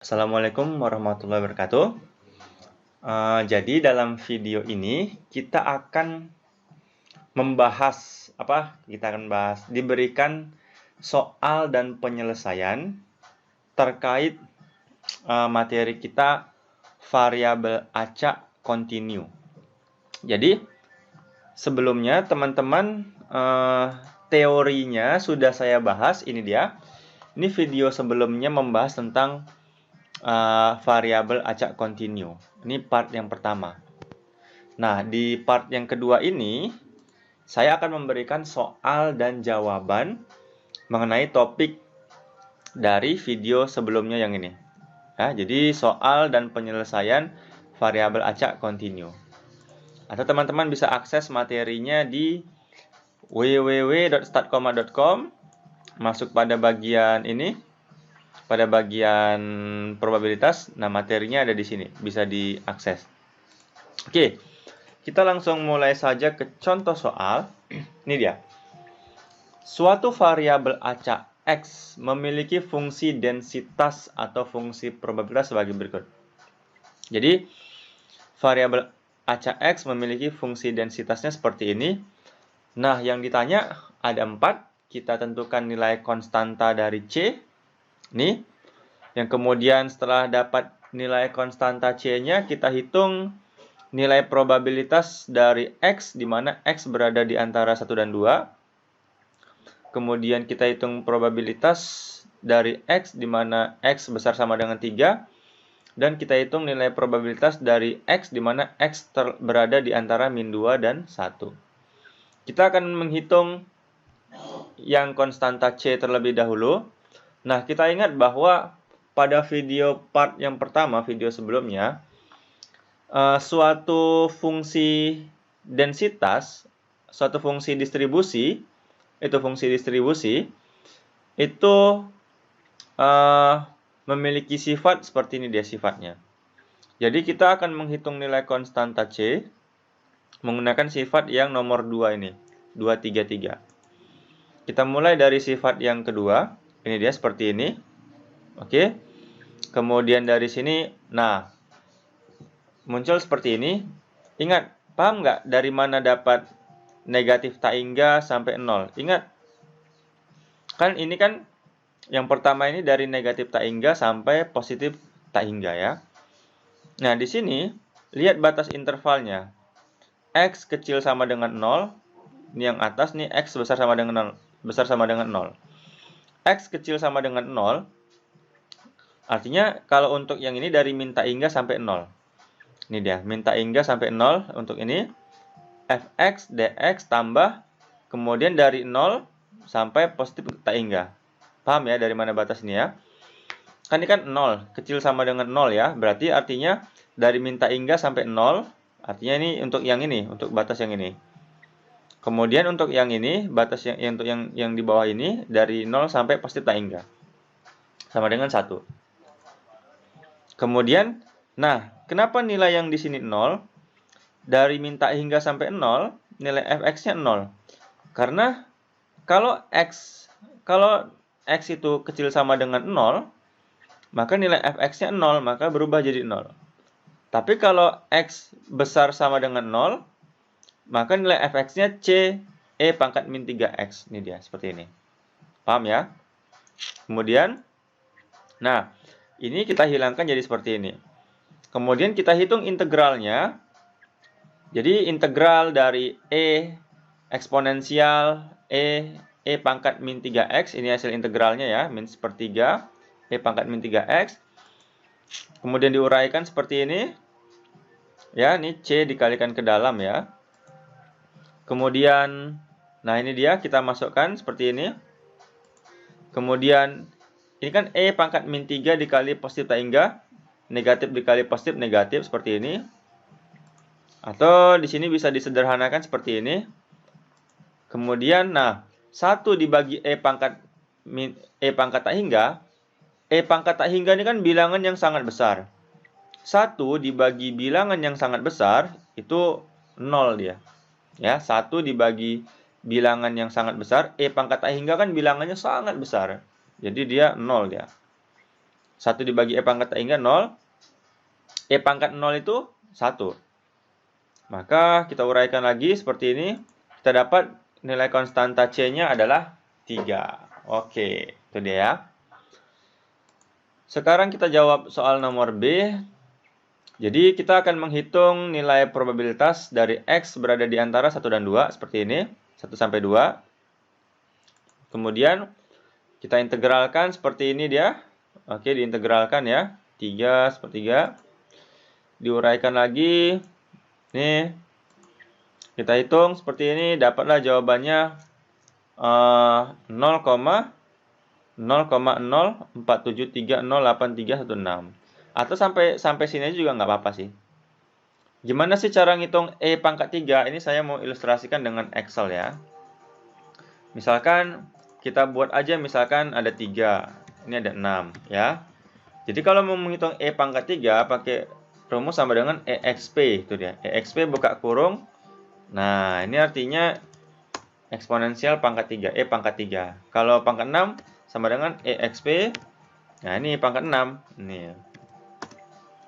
Assalamualaikum warahmatullahi wabarakatuh. Jadi dalam video ini kita akan membahas diberikan soal dan penyelesaian terkait materi kita variabel acak kontinu. Jadi sebelumnya teman-teman teorinya sudah saya bahas. Ini dia. Ini video sebelumnya membahas tentang variabel acak kontinu. Ini part yang pertama. Nah, di part yang kedua ini, saya akan memberikan soal dan jawaban mengenai topik dari video sebelumnya yang ini. Ya, jadi soal dan penyelesaian variabel acak kontinu. Atau teman-teman bisa akses materinya di www.startkomma.com, masuk pada bagian ini, pada bagian probabilitas. Nah, materinya ada di sini, bisa diakses. Oke, kita langsung mulai saja ke contoh soal. Ini dia. Suatu variabel acak X memiliki fungsi densitas atau fungsi probabilitas sebagai berikut. Jadi, variabel acak X memiliki fungsi densitasnya seperti ini. Nah, yang ditanya ada 4. Kita tentukan nilai konstanta dari C. Nih, yang kemudian setelah dapat nilai konstanta C-nya, kita hitung nilai probabilitas dari X, di mana X berada di antara 1 dan 2. Kemudian kita hitung probabilitas dari X, di mana X besar sama dengan 3. Dan kita hitung nilai probabilitas dari X, di mana X berada di antara min 2 dan 1. Kita akan menghitung yang konstanta C terlebih dahulu. Nah, kita ingat bahwa pada video part yang pertama, video sebelumnya, suatu fungsi densitas, suatu fungsi distribusi, itu memiliki sifat seperti ini dia sifatnya. Jadi kita akan menghitung nilai konstanta C menggunakan sifat yang nomor 2 ini, 233. Kita mulai dari sifat yang kedua, ini dia seperti ini. Oke. Kemudian dari sini, nah, muncul seperti ini. Ingat, paham nggak dari mana dapat negatif tak hingga sampai 0? Ingat, kan ini kan yang pertama ini dari negatif tak hingga sampai positif tak hingga ya. Nah, di sini lihat batas intervalnya. X kecil sama dengan 0. Ini yang atas nih, X besar sama dengan 0. X kecil sama dengan 0. Artinya kalau untuk yang ini dari min tak hingga sampai 0. Ini dia, min tak hingga sampai 0 untuk ini. Fx dx tambah, kemudian dari 0 sampai positif tak hingga. Paham ya dari mana batas ini ya? Kan ini kan 0, kecil sama dengan 0 ya. Berarti artinya dari min tak hingga sampai 0. Artinya ini untuk yang ini, untuk batas yang ini. Kemudian untuk yang ini, batas untuk yang di bawah ini dari 0 sampai positif tak hingga. Sama dengan 1. Kemudian, nah, kenapa nilai yang di sini 0? Dari min tak hingga sampai 0, nilai fx-nya 0. Karena kalau x itu kecil sama dengan 0, maka nilai fx-nya 0, maka berubah jadi 0. Tapi kalau x besar sama dengan 0, maka nilai fx-nya c e pangkat min 3x. Ini dia, seperti ini. Paham ya? Kemudian, nah, ini kita hilangkan jadi seperti ini. Kemudian kita hitung integralnya. Jadi integral dari e eksponensial e pangkat min 3x. Ini hasil integralnya ya, min sepertiga e pangkat min 3x. Kemudian diuraikan seperti ini. Ya, ini c dikalikan ke dalam ya. Kemudian, nah ini dia, kita masukkan seperti ini. Kemudian, ini kan e pangkat min 3 dikali positif tak hingga. Negatif dikali positif, negatif, seperti ini. Atau di sini bisa disederhanakan seperti ini. Kemudian, nah, 1 dibagi e pangkat tak hingga. E pangkat tak hingga ini kan bilangan yang sangat besar. 1 dibagi bilangan yang sangat besar, itu 0 dia. Ya, 1 dibagi bilangan yang sangat besar, e pangkat tak hingga kan bilangannya sangat besar. Jadi dia 0 dia. 1 dibagi E pangkat tak hingga 0. E pangkat 0 itu 1. Maka kita uraikan lagi seperti ini. Kita dapat nilai konstanta C-nya adalah 3. Oke, itu dia ya. Sekarang kita jawab soal nomor B. Jadi kita akan menghitung nilai probabilitas dari X berada di antara 1 dan 2 seperti ini. 1 sampai 2. Kemudian kita integralkan seperti ini dia. Oke, diintegralkan ya. 3 sepertiga. Diuraikan lagi. Nih. Kita hitung seperti ini. Dapatlah jawabannya 0,047308316. Atau sampai sini juga nggak apa-apa sih. Gimana sih cara ngitung E pangkat 3? Ini saya mau ilustrasikan dengan Excel ya. Misalkan kita buat aja misalkan ada 3. Ini ada 6 ya. Jadi kalau mau menghitung E pangkat 3 pakai rumus sama dengan EXP. Itu dia. EXP buka kurung. Nah, ini artinya eksponensial pangkat 3. E pangkat 3. Kalau pangkat 6 sama dengan EXP. Nah, ini pangkat 6. Ini.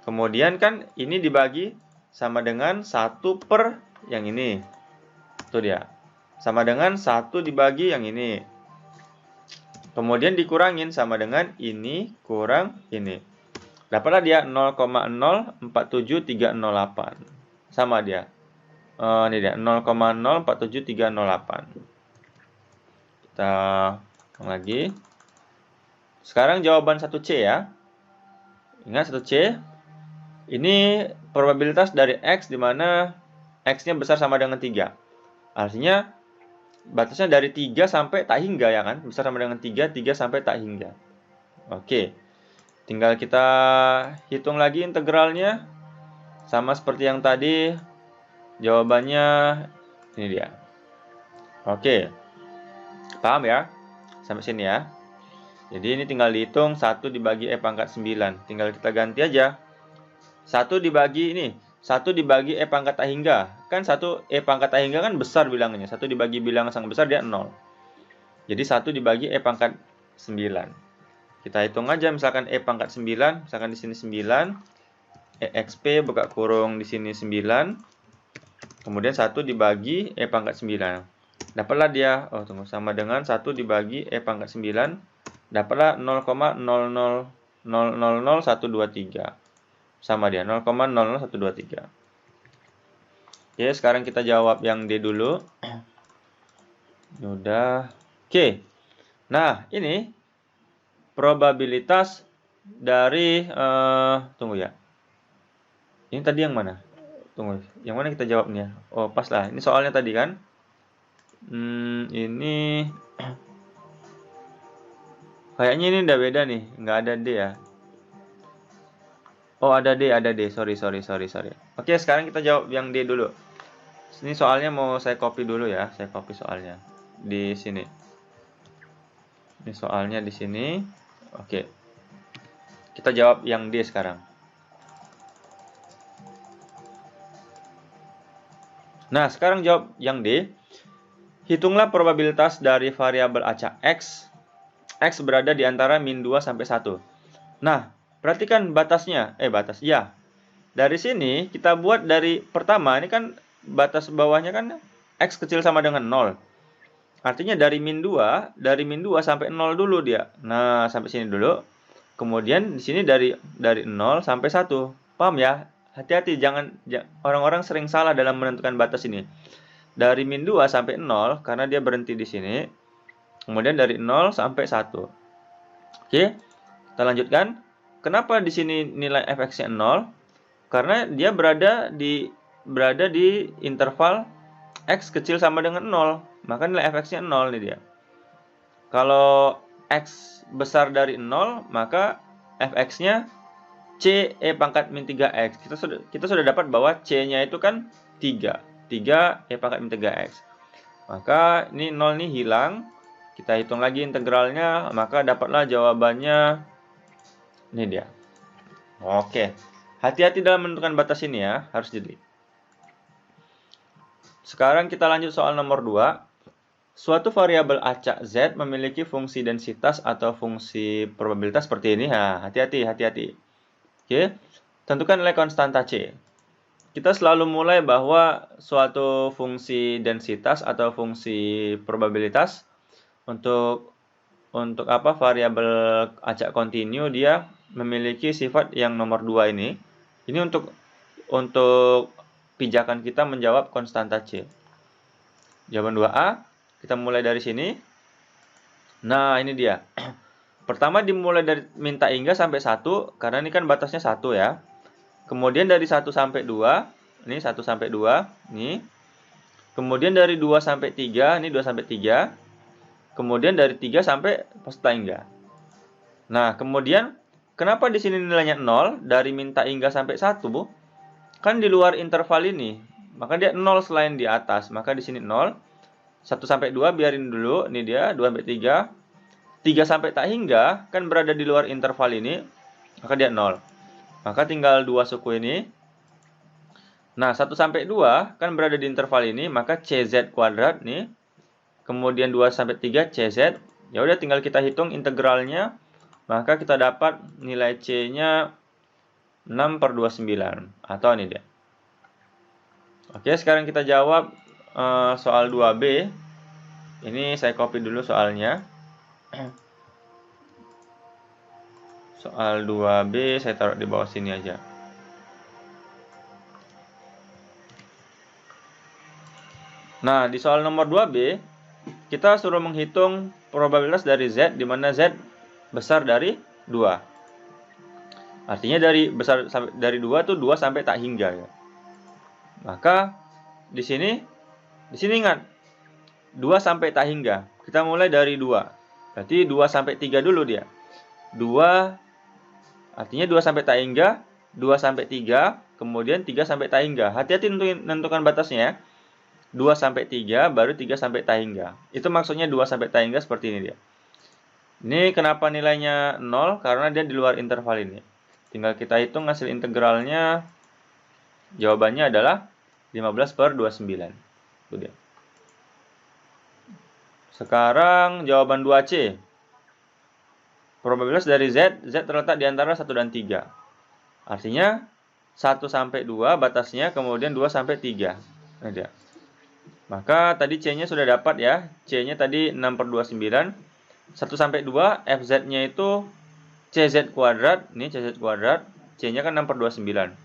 Kemudian kan ini dibagi sama dengan 1 per yang ini. Itu dia. Sama dengan 1 dibagi yang ini. Kemudian dikurangin sama dengan ini kurang ini. Dapatlah dia 0,047308. Sama dia. Ini dia 0,047308. Kita ulang lagi. Sekarang jawaban 1C ya. Ingat 1C. Ini probabilitas dari X di mana X-nya besar sama dengan 3. Artinya batasnya dari 3 sampai tak hingga ya kan. Besar sama dengan 3, 3 sampai tak hingga. Oke. Tinggal kita hitung lagi integralnya. Sama seperti yang tadi. Jawabannya ini dia. Oke. Paham ya? Sampai sini ya. Jadi ini tinggal dihitung 1 dibagi E pangkat 9. Tinggal kita ganti aja. 1 dibagi ini. 1 dibagi E pangkat tak hingga. Kan 1 E pangkat tak hingga kan besar bilangannya. 1 dibagi bilangan sangat besar dia 0. Jadi 1 dibagi E pangkat 9. Kita hitung aja misalkan E pangkat 9. Misalkan di sini 9. EXP buka kurung di sini 9. Kemudian 1 dibagi E pangkat 9. Dapatlah dia, sama dengan 1 dibagi E pangkat 9. Dapatlah 0,0000123. Sama dia, 0,00123. Oke, sekarang kita jawab yang D dulu. Udah. Oke. Nah, ini probabilitas dari tunggu ya. Ini tadi yang mana? Tunggu, yang mana kita jawabnya? Oh, pas lah. Ini soalnya tadi kan. Ini kayaknya ini udah beda nih, nggak ada D ya. Oh, ada D. Sorry. Oke, sekarang kita jawab yang D dulu. Ini soalnya mau saya copy dulu ya. Saya copy soalnya di sini. Ini soalnya di sini. Oke. Kita jawab yang D sekarang. Nah, sekarang jawab yang D. Hitunglah probabilitas dari variabel acak X. X berada di antara min 2 sampai 1. Nah, perhatikan batasnya. Batas. Ya. Dari sini kita buat dari pertama. Ini kan batas bawahnya kan X kecil sama dengan 0. Artinya dari min 2 sampai 0 dulu dia. Nah, sampai sini dulu. Kemudian di sini dari 0 sampai 1. Paham ya? Hati-hati, jangan orang-orang sering salah dalam menentukan batas ini. Dari min 2 sampai 0 karena dia berhenti di sini. Kemudian dari 0 sampai 1. Oke. Kita lanjutkan. Kenapa di sini nilai fx-nya 0? Karena dia berada di interval x kecil sama dengan 0. Maka nilai fx-nya 0 nih dia. Kalau x besar dari 0, maka fx-nya C E pangkat min 3x. Kita sudah dapat bahwa C-nya itu kan 3. 3 E pangkat min 3x. Maka ini 0 nih hilang. Kita hitung lagi integralnya. Maka dapatlah jawabannya. Ini dia. Oke. Hati-hati dalam menentukan batas ini ya. Harus jeli. Sekarang kita lanjut soal nomor 2. suatu variabel acak Z memiliki fungsi densitas atau fungsi probabilitas seperti ini. Nah, hati-hati. Oke, tentukan nilai konstanta C. Kita selalu mulai bahwa suatu fungsi densitas atau fungsi probabilitas untuk variabel acak kontinu dia memiliki sifat yang nomor 2 ini. Ini untuk pijakan kita menjawab konstanta C. Jawaban 2A, kita mulai dari sini. Nah, ini dia. Pertama dimulai dari minta hingga sampai 1 karena ini kan batasnya 1 ya. Kemudian dari 1 sampai 2, ini 1 sampai 2, ini. Kemudian dari 2 sampai 3, ini 2 sampai 3. Kemudian dari 3 sampai peserta hingga. Nah, kemudian kenapa di sini nilainya 0 dari minta hingga sampai 1, Bu? Kan di luar interval ini. Maka dia 0 selain di atas. Maka di sini 0. 1 sampai 2 biarin dulu, ini dia 2 sampai 3. 3 sampai tak hingga kan berada di luar interval ini, maka dia 0. Maka tinggal 2 suku ini. Nah, 1 sampai 2 kan berada di interval ini, maka CZ kuadrat nih. Kemudian 2 sampai 3 CZ. Ya udah tinggal kita hitung integralnya, maka kita dapat nilai C-nya 6/29 atau ini dia. Oke, sekarang kita jawab soal 2B. Ini saya copy dulu soalnya. Soal 2B saya taruh di bawah sini aja. Nah, di soal nomor 2B, kita suruh menghitung probabilitas dari Z, di mana Z besar dari 2. Artinya dari 2 tuh 2 sampai tak hingga ya. Maka di sini ingat 2 sampai tak hingga. Kita mulai dari 2. Berarti 2 sampai 3 dulu dia. 2 artinya 2 sampai tak hingga, 2 sampai 3, kemudian 3 sampai tak hingga. Hati-hati menentukan batasnya ya. 2 sampai 3 baru 3 sampai tak hingga. Itu maksudnya 2 sampai tak hingga seperti ini dia. Ini kenapa nilainya 0? Karena dia di luar interval ini. Tinggal kita hitung hasil integralnya. Jawabannya adalah 15/29. Itu dia. Sekarang jawaban 2C. Probabilitas dari Z terletak di antara 1 dan 3. Artinya 1 sampai 2 batasnya, kemudian 2 sampai 3. Ini dia. Maka tadi C-nya sudah dapat ya. C-nya tadi 6/29. 1 sampai 2 FZ-nya itu CZ kuadrat. Ini CZ kuadrat. C-nya kan 6/29.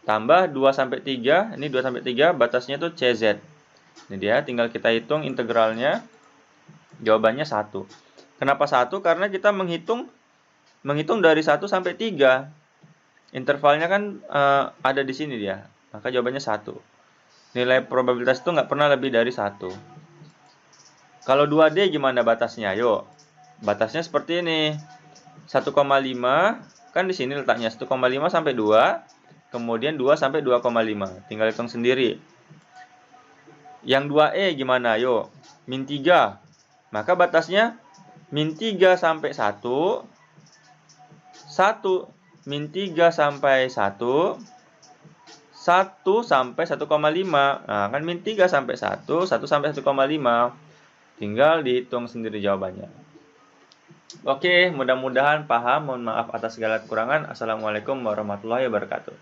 Tambah 2 sampai 3. Ini 2 sampai 3 batasnya itu CZ. Ini dia, tinggal kita hitung integralnya. Jawabannya 1. Kenapa 1? Karena kita menghitung dari 1 sampai 3. Intervalnya kan ada di sini dia. Maka jawabannya 1. Nilai probabilitas itu nggak pernah lebih dari 1. Kalau 2D gimana batasnya? Yuk. Batasnya seperti ini. 1,5 kan di sini letaknya 1,5 sampai 2. Kemudian 2 sampai 2,5. Tinggal hitung sendiri. Yang 2E gimana? Yuk. Min 3. Maka batasnya min 3 sampai 1. 1 min 3 sampai 1. 1 sampai 1,5. Nah, kan min 3 sampai 1. 1 sampai 1,5. Tinggal dihitung sendiri jawabannya. Oke, mudah-mudahan paham. Mohon maaf atas segala kekurangan. Assalamualaikum warahmatullahi wabarakatuh.